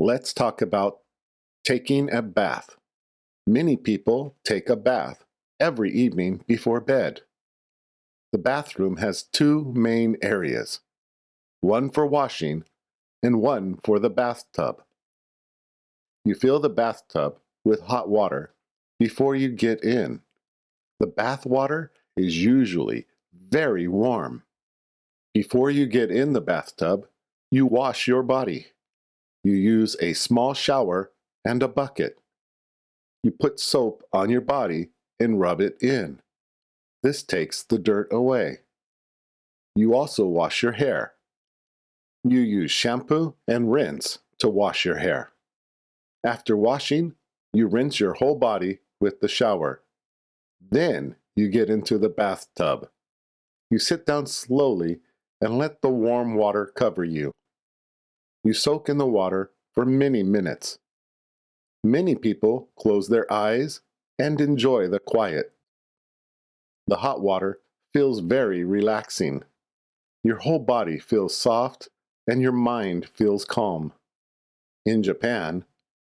Let's talk about taking a bath. Many people take a bath every evening before bed. The bathroom has two main areas, one for washing and one for the bathtub. You fill the bathtub with hot water before you get in. The bath water is usually very warm. Before you get in the bathtub, you wash your body. You use a small shower and a bucket. You put soap on your body and rub it in. This takes the dirt away. You also wash your hair. You use shampoo and rinse to wash your hair. After washing, you rinse your whole body with the shower. Then you get into the bathtub. You sit down slowly and let the warm water cover you. You soak in the water for many minutes. Many people close their eyes and enjoy the quiet. The hot water feels very relaxing. Your whole body feels soft and your mind feels calm. In Japan,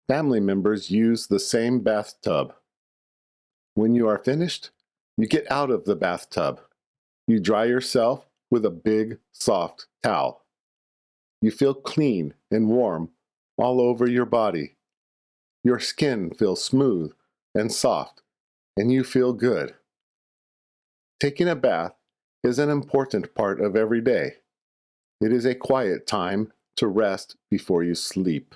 family members use the same bathtub. When you are finished, you get out of the bathtub. You dry yourself with a big, soft towel. You feel clean and warm all over your body. Your skin feels smooth and soft, and you feel good. Taking a bath is an important part of every day. It is a quiet time to rest before you sleep.